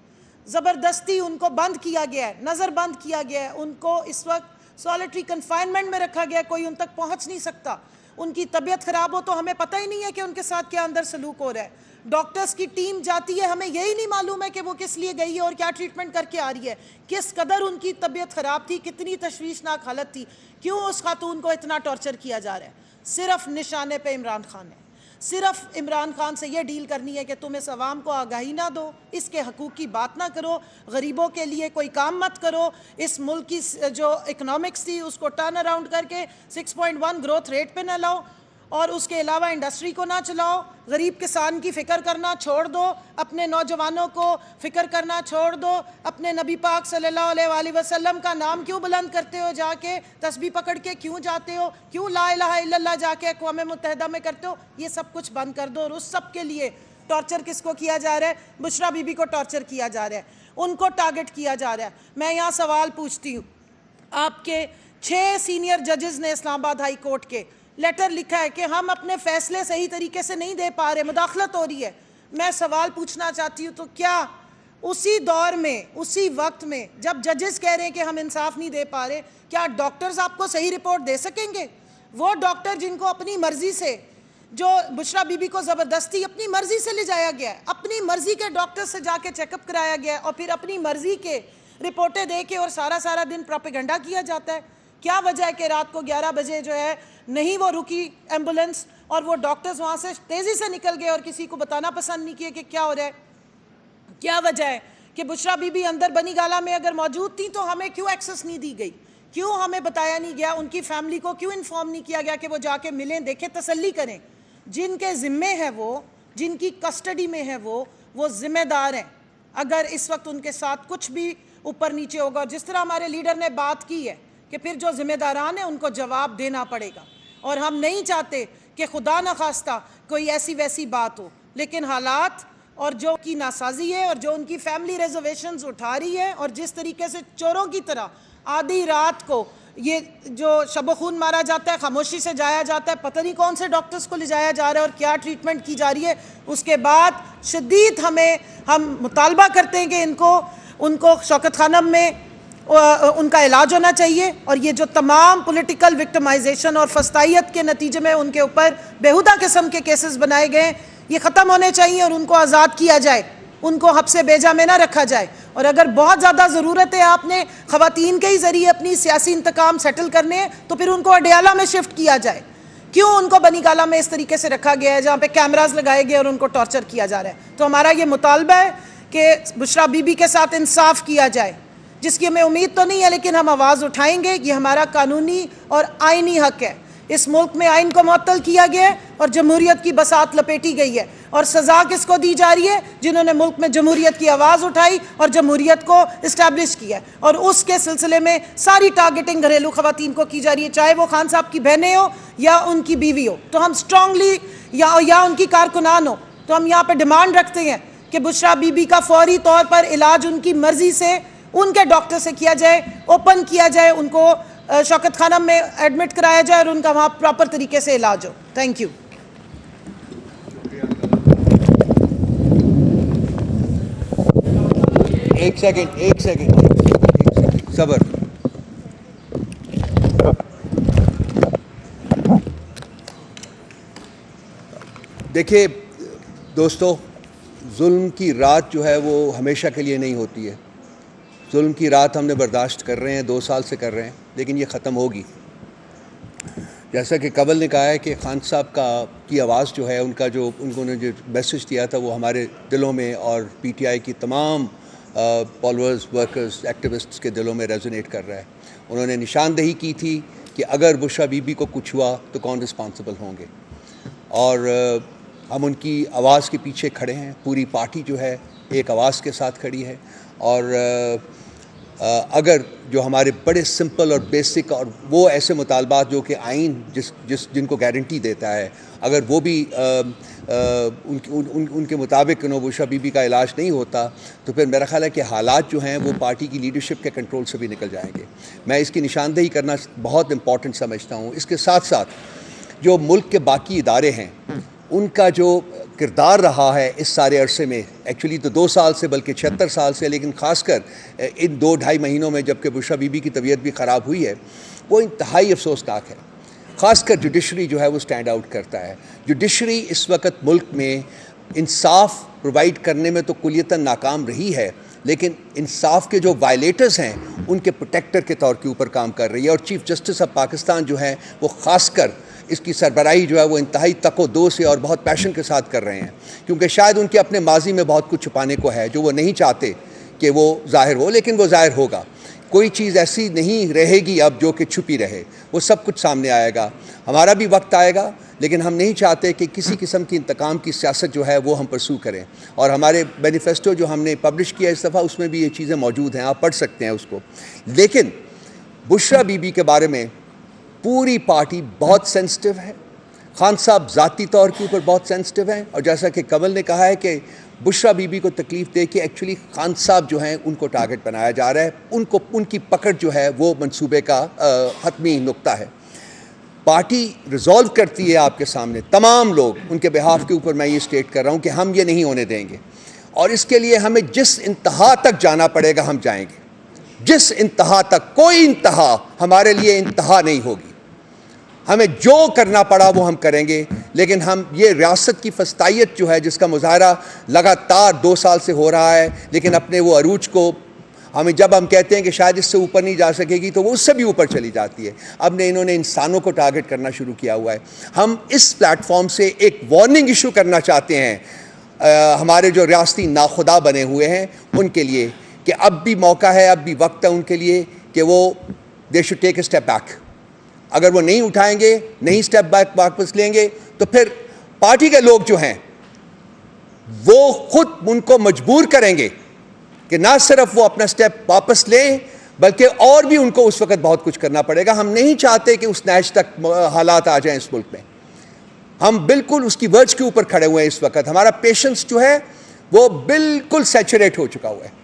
زبردستی ان کو بند کیا گیا ہے, نظر بند کیا گیا ہے, ان کو اس وقت سالیٹری کنفائنمنٹ میں رکھا گیا ہے, کوئی ان تک پہنچ نہیں سکتا. ان کی طبیعت خراب ہو تو ہمیں پتہ ہی نہیں ہے کہ ان کے ساتھ کیا اندر سلوک ہو رہا ہے. ڈاکٹرز کی ٹیم جاتی ہے, ہمیں یہی نہیں معلوم ہے کہ وہ کس لیے گئی ہے اور کیا ٹریٹمنٹ کر کے آ رہی ہے, کس قدر ان کی طبیعت خراب تھی, کتنی تشویشناک حالت تھی, کیوں اس خاتون کو اتنا ٹارچر کیا جا رہا ہے. صرف نشانے پہ عمران خان ہے. صرف عمران خان سے یہ ڈیل کرنی ہے کہ تم اس عوام کو آگاہی نہ دو, اس کے حقوق کی بات نہ کرو, غریبوں کے لیے کوئی کام مت کرو, اس ملک کی جو اکنامکس تھی اس کو ٹرن اراؤنڈ کر کے 6.1 گروتھ ریٹ پہ نہ لاؤ, اور اس کے علاوہ انڈسٹری کو نہ چلاؤ, غریب کسان کی فکر کرنا چھوڑ دو, اپنے نوجوانوں کو فکر کرنا چھوڑ دو, اپنے نبی پاک صلی اللہ علیہ وآلہ وسلم کا نام کیوں بلند کرتے ہو, جا کے تسبیح پکڑ کے کیوں جاتے ہو, کیوں لا الہ الا اللہ جا کے اقوام متحدہ میں کرتے ہو, یہ سب کچھ بند کر دو. اور اس سب کے لیے ٹارچر کس کو کیا جا رہا ہے؟ بشرا بی بی کو ٹارچر کیا جا رہا ہے, ان کو ٹارگٹ کیا جا رہا ہے. میں یہاں سوال پوچھتی ہوں, آپ کے 6 سینئر ججز نے اسلام آباد ہائی کورٹ کے لیٹر لکھا ہے کہ ہم اپنے فیصلے صحیح طریقے سے نہیں دے پا رہے, مداخلت ہو رہی ہے. میں سوال پوچھنا چاہتی ہوں, تو کیا اسی دور میں, اسی وقت میں جب ججز کہہ رہے ہیں کہ ہم انصاف نہیں دے پا رہے, کیا ڈاکٹرز آپ کو صحیح رپورٹ دے سکیں گے؟ وہ ڈاکٹر جن کو اپنی مرضی سے, جو بشرا بی بی کو زبردستی اپنی مرضی سے لے جایا گیا ہے, اپنی مرضی کے ڈاکٹر سے جا کے چیک اپ کرایا گیا ہے, اور پھر اپنی مرضی کے رپورٹیں دے کے اور سارا دن پروپیگنڈا کیا جاتا ہے, کیا وجہ ہے کہ رات کو 11 بجے جو ہے نہیں وہ رکی ایمبولینس اور وہ ڈاکٹرز وہاں سے تیزی سے نکل گئے اور کسی کو بتانا پسند نہیں کیا کہ کیا ہو رہا ہے؟ کیا وجہ ہے کہ بشرا بی بی اندر بنی گالا میں اگر موجود تھی تو ہمیں کیوں ایکسس نہیں دی گئی؟ کیوں ہمیں بتایا نہیں گیا؟ ان کی فیملی کو کیوں انفارم نہیں کیا گیا کہ وہ جا کے ملیں، دیکھیں، تسلی کریں؟ جن کے ذمے ہے وہ، جن کی کسٹڈی میں ہے وہ ذمہ دار ہیں اگر اس وقت ان کے ساتھ کچھ بھی اوپر نیچے ہوگا. اور جس طرح ہمارے لیڈر نے بات کی ہے کہ پھر جو ذمہ داران ہیں ان کو جواب دینا پڑے گا، اور ہم نہیں چاہتے کہ خدا نخواستہ کوئی ایسی ویسی بات ہو، لیکن حالات اور جو کی ناسازی ہے اور جو ان کی فیملی ریزرویشنز اٹھا رہی ہے، اور جس طریقے سے چوروں کی طرح آدھی رات کو یہ جو شب و خون مارا جاتا ہے، خاموشی سے جایا جاتا ہے، پتہ نہیں کون سے ڈاکٹرز کو لے جایا جا رہا ہے اور کیا ٹریٹمنٹ کی جا رہی ہے. اس کے بعد شدید ہم مطالبہ کرتے ہیں کہ ان کو شوکت خانم میں ان کا علاج ہونا چاہیے، اور یہ جو تمام پولیٹیکل وکٹمائزیشن اور فسطائیت کے نتیجے میں ان کے اوپر بیہودہ قسم کے کیسز بنائے گئے ہیں، یہ ختم ہونے چاہیے اور ان کو آزاد کیا جائے، ان کو حبس بیجا میں نہ رکھا جائے. اور اگر بہت زیادہ ضرورت ہے آپ نے خواتین کے ہی ذریعے اپنی سیاسی انتقام سیٹل کرنے ہیں تو پھر ان کو اڈیالہ میں شفٹ کیا جائے. کیوں ان کو بنی گالا میں اس طریقے سے رکھا گیا ہے جہاں پہ کیمراز لگائے گئے اور ان کو ٹارچر کیا جا رہا ہے؟ تو ہمارا یہ مطالبہ ہے کہ بشرا بی بی کے ساتھ انصاف کیا جائے، جس کی ہمیں امید تو نہیں ہے لیکن ہم آواز اٹھائیں گے. یہ ہمارا قانونی اور آئینی حق ہے. اس ملک میں آئین کو معطل کیا گیا ہے اور جمہوریت کی بساط لپیٹی گئی ہے، اور سزا کس کو دی جا رہی ہے؟ جنہوں نے ملک میں جمہوریت کی آواز اٹھائی اور جمہوریت کو اسٹیبلش کیا ہے، اور اس کے سلسلے میں ساری ٹارگیٹنگ گھریلو خواتین کو کی جا رہی ہے، چاہے وہ خان صاحب کی بہنیں ہو یا ان کی بیوی ہو. تو ہم اسٹرانگلی یا ان کی کارکنان ہو، تو ہم یہاں پہ ڈیمانڈ رکھتے ہیں کہ بشرا بی بی کا فوری طور پر علاج ان کی مرضی سے ان کے ڈاکٹر سے کیا جائے، اوپن کیا جائے، ان کو شوکت خانم میں ایڈمٹ کرایا جائے اور ان کا وہاں پراپر طریقے سے علاج ہو. Thank you. ایک سیکنڈ صبر. دیکھیے دوستو، ظلم کی رات جو ہے وہ ہمیشہ کے لیے نہیں ہوتی ہے. ظلم کی رات ہم نے برداشت کر رہے ہیں، 2 سال سے کر رہے ہیں، لیکن یہ ختم ہوگی. جیسا کہ قبل نے کہا ہے کہ خان صاحب کی آواز جو ہے، انہوں نے جو میسج دیا تھا وہ ہمارے دلوں میں اور پی ٹی آئی کی تمام فالوورز، ورکرز، ایکٹیوسٹس کے دلوں میں ریزونیٹ کر رہا ہے. انہوں نے نشاندہی کی تھی کہ اگر بشرا بی بی کو کچھ ہوا تو کون رسپانسبل ہوں گے، اور ہم ان کی آواز کے پیچھے کھڑے ہیں. پوری پارٹی جو ہے ایک آواز کے ساتھ کھڑی ہے، اور اگر جو ہمارے بڑے سمپل اور بیسک اور وہ ایسے مطالبات جو کہ آئین جن کو گارنٹی دیتا ہے، اگر وہ بھی ان کے مطابق بشرا بی بی کا علاج نہیں ہوتا تو پھر میرا خیال ہے کہ حالات جو ہیں وہ پارٹی کی لیڈرشپ کے کنٹرول سے بھی نکل جائیں گے. میں اس کی نشاندہی کرنا بہت امپورٹنٹ سمجھتا ہوں. اس کے ساتھ ساتھ جو ملک کے باقی ادارے ہیں ان کا جو کردار رہا ہے اس سارے عرصے میں، ایکچولی تو 2 سال سے بلکہ 76 سال سے، لیکن خاص کر ان 2-2.5 مہینوں میں جب کہ بشرا بی بی کی طبیعت بھی خراب ہوئی ہے، وہ انتہائی افسوسناک ہے. خاص کر جوڈیشری جو ہے وہ سٹینڈ آؤٹ کرتا ہے. جوڈیشری اس وقت ملک میں انصاف پرووائڈ کرنے میں تو کلیتاً ناکام رہی ہے، لیکن انصاف کے جو وائلیٹرز ہیں ان کے پروٹیکٹر کے طور کے اوپر کام کر رہی ہے. اور چیف جسٹس آف پاکستان جو ہیں وہ خاص کر اس کی سربراہی جو ہے وہ انتہائی تک و دو سے اور بہت پیشن کے ساتھ کر رہے ہیں، کیونکہ شاید ان کے اپنے ماضی میں بہت کچھ چھپانے کو ہے جو وہ نہیں چاہتے کہ وہ ظاہر ہو، لیکن وہ ظاہر ہوگا. کوئی چیز ایسی نہیں رہے گی اب جو کہ چھپی رہے، وہ سب کچھ سامنے آئے گا. ہمارا بھی وقت آئے گا، لیکن ہم نہیں چاہتے کہ کسی قسم کی انتقام کی سیاست جو ہے وہ ہم پرسو کریں. اور ہمارے مینیفیسٹو جو ہم نے پبلش کیا اس دفعہ، اس میں بھی یہ چیزیں موجود ہیں، آپ پڑھ سکتے ہیں اس کو. لیکن بشرا بی بی کے بارے میں پوری پارٹی بہت سینسٹیو ہے. خان صاحب ذاتی طور کے اوپر بہت سینسٹیو ہیں، اور جیسا کہ کمل نے کہا ہے کہ بشرا بی بی کو تکلیف دے کے ایکچولی خان صاحب جو ہیں ان کو ٹارگٹ بنایا جا رہا ہے. ان کی پکڑ جو ہے وہ منصوبے کا حتمی نقطہ ہے. پارٹی ریزولو کرتی ہے آپ کے سامنے، تمام لوگ ان کے بہاف کے اوپر میں یہ اسٹیٹ کر رہا ہوں کہ ہم یہ نہیں ہونے دیں گے، اور اس کے لیے ہمیں جس انتہا تک جانا پڑے گا ہم جائیں گے. جس انتہا تک، کوئی انتہا ہمارے لیے انتہا نہیں ہوگی. ہمیں جو کرنا پڑا وہ ہم کریں گے، لیکن ہم یہ ریاست کی فسطائیت جو ہے جس کا مظاہرہ لگاتار 2 سال سے ہو رہا ہے، لیکن اپنے وہ عروج کو ہمیں جب ہم کہتے ہیں کہ شاید اس سے اوپر نہیں جا سکے گی تو وہ اس سے بھی اوپر چلی جاتی ہے. اب انہوں نے انسانوں کو ٹارگٹ کرنا شروع کیا ہوا ہے. ہم اس پلیٹ فارم سے ایک وارننگ ایشو کرنا چاہتے ہیں ہمارے جو ریاستی ناخدا بنے ہوئے ہیں ان کے لیے کہ اب بھی موقع ہے, اب بھی وقت ہے ان کے لیے کہ وہ they should take a step back. اگر وہ نہیں اٹھائیں گے, نہیں اسٹیپ بیک واپس لیں گے تو پھر پارٹی کے لوگ جو ہیں وہ خود ان کو مجبور کریں گے کہ نہ صرف وہ اپنا اسٹیپ واپس لیں بلکہ اور بھی ان کو اس وقت بہت کچھ کرنا پڑے گا. ہم نہیں چاہتے کہ اس نیچ تک حالات آ جائیں اس ملک میں. ہم بالکل اس کی ورج کے اوپر کھڑے ہوئے ہیں اس وقت. ہمارا پیشنس جو ہے وہ بالکل سیچوریٹ ہو چکا ہوا ہے.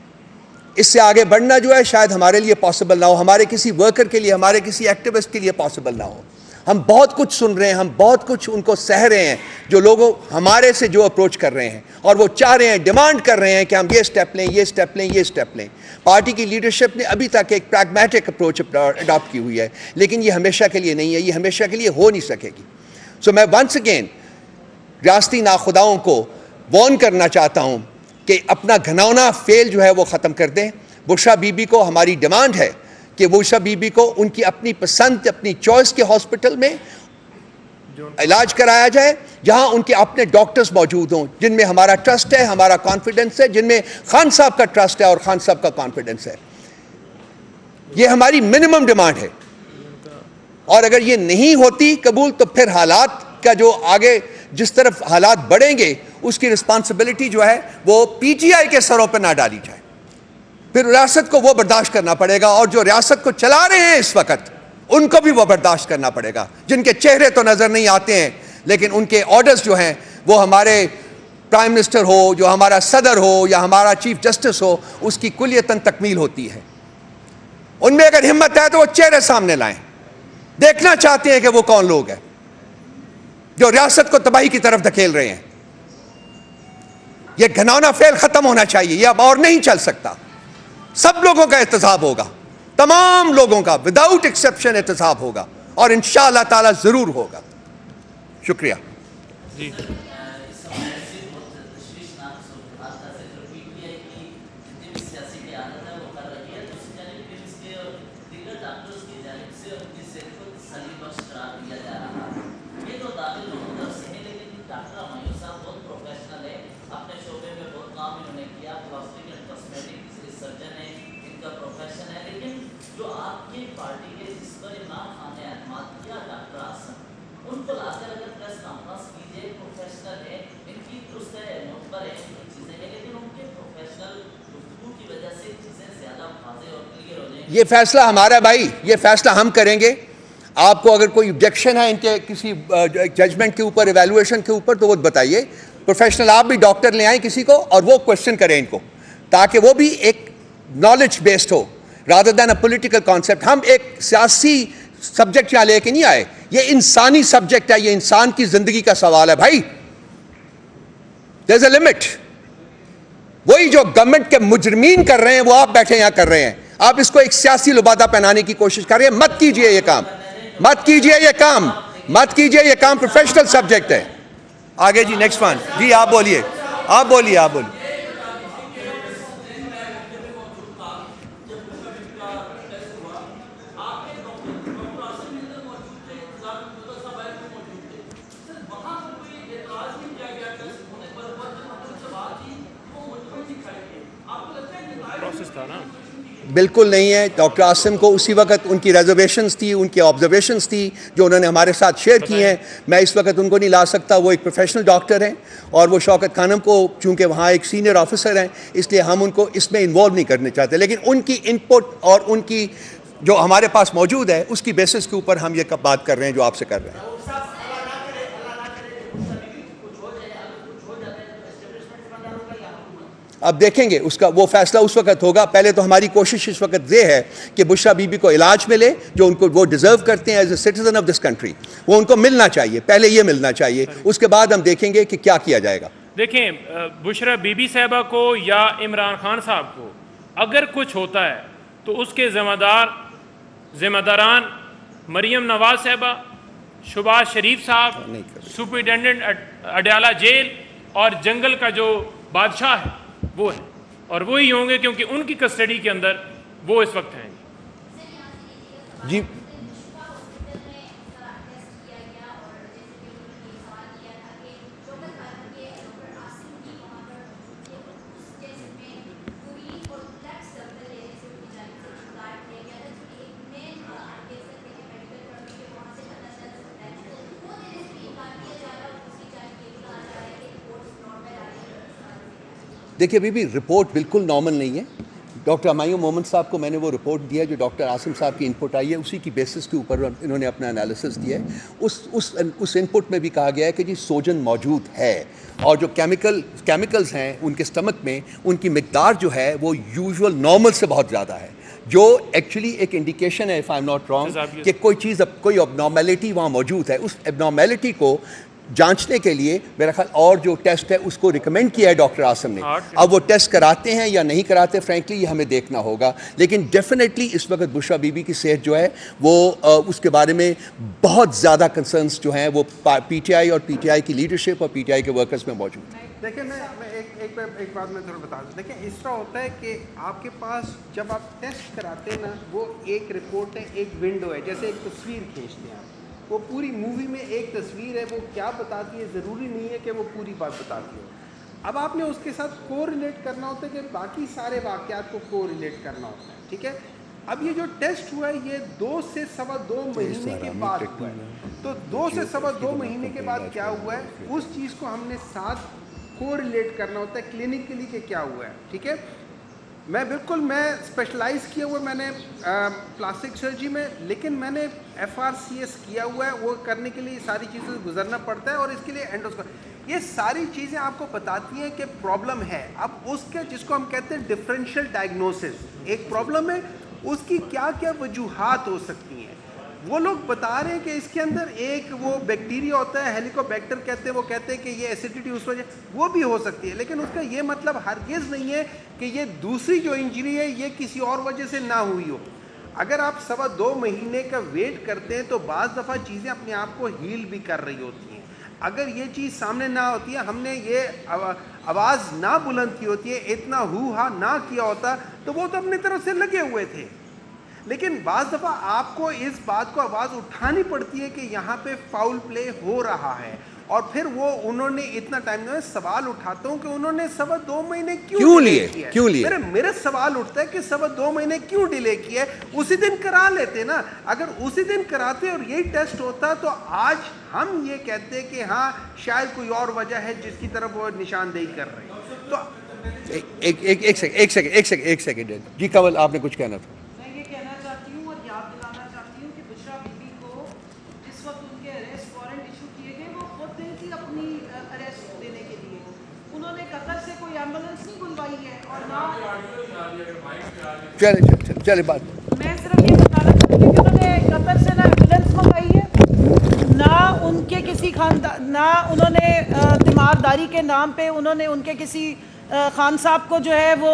اس سے آگے بڑھنا جو ہے شاید ہمارے لیے پاسبل نہ ہو, ہمارے کسی ورکر کے لیے, ہمارے کسی ایکٹیوسٹ کے لیے پاسبل نہ ہو. ہم بہت کچھ سن رہے ہیں, ہم بہت کچھ ان کو سہ رہے ہیں جو لوگوں ہمارے سے جو اپروچ کر رہے ہیں اور وہ چاہ رہے ہیں, ڈیمانڈ کر رہے ہیں کہ ہم یہ اسٹیپ لیں, یہ اسٹیپ لیں, یہ اسٹیپ لیں. پارٹی کی لیڈرشپ نے ابھی تک ایک پریگمیٹک اپروچ اڈاپٹ کی ہوئی ہے لیکن یہ ہمیشہ کے لیے نہیں ہے, یہ ہمیشہ کے لیے ہو نہیں سکے گی. سو میں ونس اگین ریاستی ناخداؤں کو وارن کرنا چاہتا ہوں کہ اپنا گھناؤنا فیل جو ہے وہ ختم کر دیں. بشرا بی بی کو ہماری ڈیمانڈ ہے کہ بشرا بی بی کو ان کی اپنی پسند, اپنی چوائس کے ہاسپٹل میں علاج کرایا جائے جہاں ان کے اپنے ڈاکٹرز موجود ہوں, جن میں ہمارا ٹرسٹ ہے, ہمارا کانفیڈنس ہے, جن میں خان صاحب کا ٹرسٹ ہے اور خان صاحب کا کانفیڈنس ہے. یہ ہماری منیمم ڈیمانڈ ہے اور اگر یہ نہیں ہوتی قبول تو پھر حالات کا جو آگے جس طرف حالات بڑھیں گے اس کی رسپانسبلٹی جو ہے وہ پی ٹی آئی کے سروں پہ نہ ڈالی جائے. پھر ریاست کو وہ برداشت کرنا پڑے گا اور جو ریاست کو چلا رہے ہیں اس وقت ان کو بھی وہ برداشت کرنا پڑے گا, جن کے چہرے تو نظر نہیں آتے ہیں لیکن ان کے آرڈرز جو ہیں وہ ہمارے پرائم منسٹر ہو, جو ہمارا صدر ہو یا ہمارا چیف جسٹس ہو, اس کی کلیتاً تکمیل ہوتی ہے. ان میں اگر ہمت ہے تو وہ چہرے سامنے لائیں, دیکھنا چاہتے ہیں کہ وہ کون لوگ ہیں جو ریاست کو تباہی کی طرف دھکیل رہے ہیں. یہ گھناؤنا فعل ختم ہونا چاہیے, یہ اب اور نہیں چل سکتا. سب لوگوں کا احتساب ہوگا, تمام لوگوں کا وداؤٹ ایکسیپشن احتساب ہوگا اور انشاءاللہ تعالی ضرور ہوگا. شکریہ. جی یہ فیصلہ ہمارا بھائی, یہ فیصلہ ہم کریں گے. آپ کو اگر کوئی آبجیکشن ہے ان کے کسی ججمنٹ کے اوپر, ایویلویشن کے اوپر تو وہ بتائیے. پروفیشنل آپ بھی ڈاکٹر لے آئیں کسی کو اور وہ کوشچن کریں ان کو تاکہ وہ بھی ایک knowledge based who rather than a political concept. ہم ایک سیاسی سبجیکٹ یہاں لے کے نہیں آئے, یہ انسانی سبجیکٹ ہے, یہ انسان کی زندگی کا سوال ہے بھائی. دیر از اے لمٹ. وہی جو گورنمنٹ کے مجرمین کر رہے ہیں وہ آپ بیٹھے یہاں کر رہے ہیں. آپ اس کو ایک سیاسی لبادہ پہنانے کی کوشش کر رہے ہیں. مت کیجئے یہ کام, مت کیجئے یہ کام, مت کیجئے یہ کام. پروفیشنل سبجیکٹ ہے. آگے جی نیکسٹ ون. جی آپ بولیے, آپ بولیے, آپ بولیے. بالکل نہیں ہے. ڈاکٹر عاصم کو اسی وقت ان کی ریزرویشنز تھی, ان کی آبزرویشنز تھی جو انہوں نے ہمارے ساتھ شیئر کی ہیں. میں اس وقت ان کو نہیں لا سکتا, وہ ایک پروفیشنل ڈاکٹر ہیں اور وہ شوکت خانم کو چونکہ وہاں ایک سینئر آفیسر ہیں اس لیے ہم ان کو اس میں انوالو نہیں کرنے چاہتے. لیکن ان کی ان پٹ اور ان کی جو ہمارے پاس موجود ہے اس کی بیسس کے اوپر ہم یہ بات کر رہے ہیں جو آپ سے کر رہے ہیں. اب دیکھیں گے اس کا وہ فیصلہ اس وقت ہوگا. پہلے تو ہماری کوشش اس وقت یہ ہے کہ بشرا بی بی کو علاج ملے جو ان کو وہ ڈیزرو کرتے ہیں as a citizen of this country. وہ ان کو ملنا چاہیے, پہلے یہ ملنا چاہیے, اس کے بعد ہم دیکھیں گے کہ کیا کیا جائے گا. دیکھیں بشرا بی بی صاحبہ کو یا عمران خان صاحب کو اگر کچھ ہوتا ہے تو اس کے ذمہ داران مریم نواز صاحبہ, شہباز شریف صاحب, سپرنٹینڈنٹ اڈیالہ جیل اور جنگل کا جو بادشاہ ہے وہ ہے. اور وہی ہوں گے کیونکہ ان کی کسٹڈی کے اندر وہ اس وقت ہیں. جی دیکھیے ابھی بھی رپورٹ بالکل نارمل نہیں ہے. ڈاکٹر ہمایوں مومن صاحب کو میں نے وہ رپورٹ دیا جو ڈاکٹر عاصم صاحب کی انپٹ آئی ہے, اسی کی بیسس کے اوپر انہوں نے اپنا انالیسس دیا ہے. اس انپٹ میں بھی کہا گیا ہے کہ جی سوجن موجود ہے, اور جو کیمیکلز ہیں ان کے اسٹمک میں, ان کی مقدار جو ہے وہ یوزول نارمل سے بہت زیادہ ہے, جو ایکچولی ایک انڈیکیشن ہے, if I am not wrong, کہ کوئی اب نارمیلٹی وہاں موجود ہے. اس اب نارمیلٹی کو جانچنے کے لیے میرا خیال اور جو ٹیسٹ ہے اس کو ریکمینڈ کیا ہے ڈاکٹر عاصم نے. اب وہ ٹیسٹ کراتے ہیں یا نہیں کراتے, فرینکلی یہ ہمیں دیکھنا ہوگا. لیکن ڈیفینیٹلی اس وقت بشریٰ بی بی کی صحت جو ہے وہ اس کے بارے میں بہت زیادہ کنسرنس جو ہیں وہ پی ٹی آئی اور پی ٹی آئی کی لیڈرشپ اور پی ٹی آئی کے ورکرز میں موجود ہیں. دیکھیں میں ایک بات میں تھوڑا بتا دوں. دیکھیں اس طرح ہوتا ہے کہ آپ کے پاس جب آپ ٹیسٹ کراتے ہیں نا, وہ ایک رپورٹ ہے, ایک ونڈو ہے, جیسے ایک تصویر کھینچتے ہیں آپ. وہ پوری مووی میں ایک تصویر ہے, وہ کیا بتاتی ہے ضروری نہیں ہے کہ وہ پوری بات بتاتی ہو. اب آپ نے اس کے ساتھ کو ریلیٹ کرنا ہوتا ہے کہ باقی سارے واقعات کو کو ریلیٹ کرنا ہوتا ہے. ٹھیک ہے, اب یہ جو ٹیسٹ ہوا ہے یہ 2 سے سوا 2 مہینے کے بعد ہوا ہے. تو 2 سے سوا 2 مہینے کے بعد کیا ہوا ہے, اس چیز کو ہم نے ساتھ کو ریلیٹ کرنا ہوتا ہے کلینکلی کہ کیا ہوا ہے. ٹھیک ہے, میں اسپیشلائز کیا ہوا ہے میں نے پلاسٹک سرجری میں, لیکن میں نے FRCS کیا ہوا ہے. وہ کرنے کے لیے ساری چیزوں سے گزرنا پڑتا ہے, اور اس کے لیے اینڈوسکوپی, یہ ساری چیزیں آپ کو بتاتی ہیں کہ پرابلم ہے. اب اس کے جس کو ہم کہتے ہیں ڈفرینشیل ڈائگنوسس, ایک پرابلم ہے, اس کی کیا کیا وجوہات ہو سکتی ہیں. وہ لوگ بتا رہے ہیں کہ اس کے اندر ایک وہ بیکٹیریا ہوتا ہے, ہیلیکوبیکٹر کہتے ہیں, وہ کہتے ہیں کہ یہ ایسیڈیٹی اس وجہ وہ بھی ہو سکتی ہے. لیکن اس کا یہ مطلب ہرگز نہیں ہے کہ یہ دوسری جو انجری ہے یہ کسی اور وجہ سے نہ ہوئی ہو. اگر آپ سوا 2 مہینے کا ویٹ کرتے ہیں تو بعض دفعہ چیزیں اپنے آپ کو ہیل بھی کر رہی ہوتی ہیں. اگر یہ چیز سامنے نہ ہوتی ہے, ہم نے یہ آواز نہ بلند کی ہوتی ہے, اتنا ہو ہا نہ کیا ہوتا, تو وہ تو اپنی طرف سے لگے ہوئے تھے. لیکن بعض دفعہ آپ کو اس بات کو آواز اٹھانی پڑتی ہے کہ یہاں پہ فاؤل پلے ہو رہا ہے, اور پھر وہ انہوں نے اتنا ٹائم میں سوال اٹھاتا ہوں کہ انہوں نے سوا 2 مہینے کیوں ڈیلے کیا. میرے سوال اٹھتا ہے کہ سوا 2 مہینے کیوں ڈیلے کیا ہے, اسی دن کرا لیتے نا. اگر اسی دن کراتے اور یہی ٹیسٹ ہوتا تو آج ہم یہ کہتے کہ ہاں شاید کوئی اور وجہ ہے جس کی طرف وہ نشاندہی کر رہے ہیں. تو ایک سیکنڈ جی کمل, آپ نے کچھ کہنا تھا. چلے بات, میں صرف یہ بتانا چاہتی ہوں کہ انہوں نے قطر سے نہ ایمبولینس منگوائی ہے, نہ ان کے کسی خاندان, نہ انہوں نے تیمارداری کے نام پہ انہوں نے ان کے کسی خان صاحب کو جو ہے وہ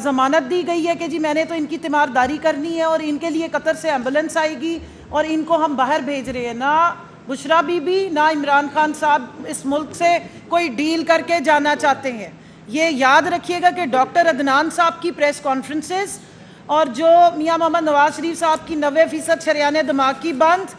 ضمانت دی گئی ہے کہ جی میں نے تو ان کی تیمارداری کرنی ہے اور ان کے لیے قطر سے ایمبولینس آئے گی اور ان کو ہم باہر بھیج رہے ہیں. نہ بشریٰ بی بی نہ عمران خان صاحب اس ملک سے کوئی ڈیل کر کے جانا چاہتے ہیں. یہ یاد رکھیے گا کہ ڈاکٹر عدنان صاحب کی پریس کانفرنسز اور جو میاں محمد نواز شریف صاحب کی 90% شریان دماغ کی بند,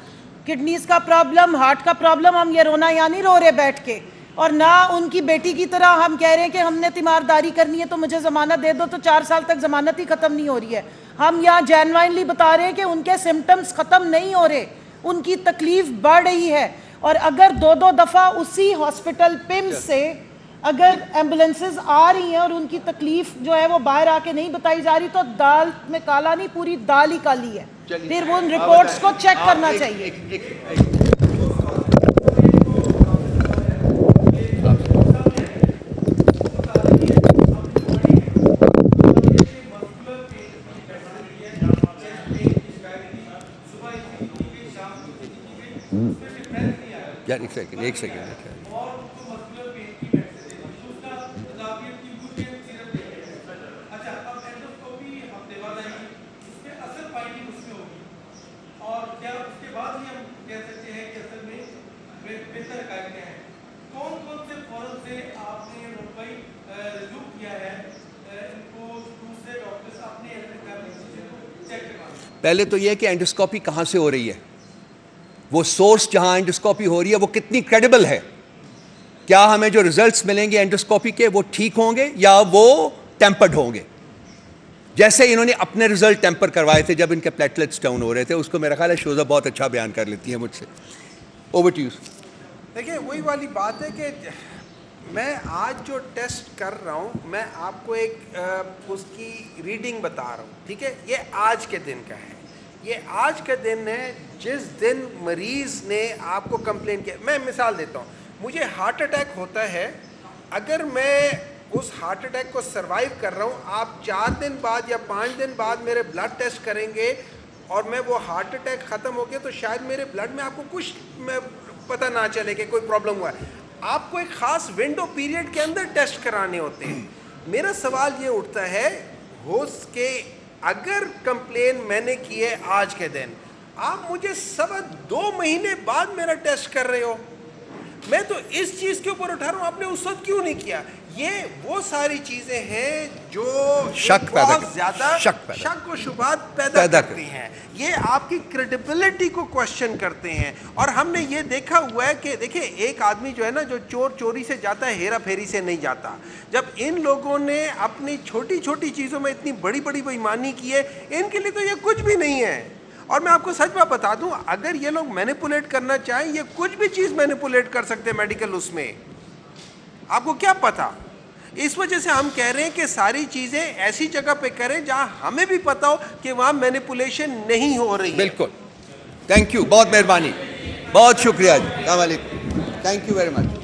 کڈنیز کا پرابلم, ہارٹ کا پرابلم, ہم یہ رونا یا نہیں رو رہے بیٹھ کے, اور نہ ان کی بیٹی کی طرح ہم کہہ رہے ہیں کہ ہم نے تیمارداری کرنی ہے تو مجھے ضمانت دے دو, تو 4 سال تک ضمانت ہی ختم نہیں ہو رہی ہے. ہم یہاں جینوائنلی بتا رہے ہیں کہ ان کے سمٹمز ختم نہیں ہو رہے, ان کی تکلیف بڑھ رہی ہے. اور اگر 2 دفعہ اسی ہاسپٹل پمس سے اگر ایمبولینسز آ رہی ہیں اور ان کی تکلیف جو ہے وہ باہر آ کے نہیں بتائی جا رہی, تو دال میں کالا نہیں, پوری دال ہی کالی ہے. پھر وہ ان رپورٹس کو چیک کرنا چاہیے. ایک سیکنڈ کون سے فورم سے آپ نے رجوع کیا ہے پہلے تو یہ کہ اینڈوسکوپی کہاں سے ہو رہی ہے, وہ سورس جہاں اینڈوسکوپی ہو رہی ہے وہ کتنی کریڈیبل ہے, کیا ہمیں جو ریزلٹس ملیں گے اینڈوسکوپی کے وہ ٹھیک ہوں گے یا وہ ٹیمپرڈ ہوں گے. جیسے انہوں نے اپنے ریزلٹ ٹیمپر کروائے تھے جب ان کے پلیٹلیٹس ڈاؤن ہو رہے تھے, اس کو میرا خیال ہے شوزہ بہت اچھا بیان کر لیتی ہے مجھ سے. Over to you. دیکھیں وہی والی بات ہے کہ میں آج جو ٹیسٹ کر رہا ہوں میں آپ کو ایک اس کی ریڈنگ بتا رہا ہوں, ٹھیک ہے. یہ آج کے دن کا ہے, یہ آج کا دن ہے جس دن مریض نے آپ کو کمپلین کیا. میں مثال دیتا ہوں, مجھے ہارٹ اٹیک ہوتا ہے, اگر میں اس ہارٹ اٹیک کو سروائیو کر رہا ہوں, آپ 4 دن بعد یا 5 دن بعد میرے بلڈ ٹیسٹ کریں گے اور میں وہ ہارٹ اٹیک ختم ہو گیا تو شاید میرے بلڈ میں آپ کو کچھ پتہ نہ چلے کہ کوئی پرابلم ہوا ہے. آپ کو ایک خاص ونڈو پیریڈ کے اندر ٹیسٹ کرانے ہوتے ہیں. میرا سوال یہ اٹھتا ہے ہو کہ اگر کمپلین میں نے کی ہے آج کے دن, آپ مجھے 2 مہینے بعد میرا ٹیسٹ کر رہے ہو. میں تو اس چیز کے اوپر اٹھا رہا ہوں, آپ نے اس وقت کیوں نہیں کیا. یہ وہ ساری چیزیں ہیں جو بہت زیادہ شک و شبہات پیدا کرتی ہیں. یہ آپ کی کریڈیبلٹی کو کوشچن کرتے ہیں. اور ہم نے یہ دیکھا ہوا ہے کہ دیکھیں ایک آدمی جو ہے نا, جو چور چوری سے جاتا ہے ہیرا پھیری سے نہیں جاتا. جب ان لوگوں نے اپنی چھوٹی چھوٹی چیزوں میں اتنی بڑی بڑی بےایمانی کی ہے, ان کے لیے تو یہ کچھ بھی نہیں ہے. اور میں آپ کو سچ بات بتا دوں, اگر یہ لوگ مینیپولیٹ کرنا چاہیں, یہ کچھ بھی چیز مینیپولیٹ کر سکتے ہیں میڈیکل اس میں. آپ کو کیا پتا. اس وجہ سے ہم کہہ رہے ہیں کہ ساری چیزیں ایسی جگہ پہ کریں جہاں ہمیں بھی پتا ہو کہ وہاں مینیپولیشن نہیں ہو رہی ہے. بالکل. تھینک یو, بہت مہربانی, بہت شکریہ جی. السلام علیکم. Thank you very much.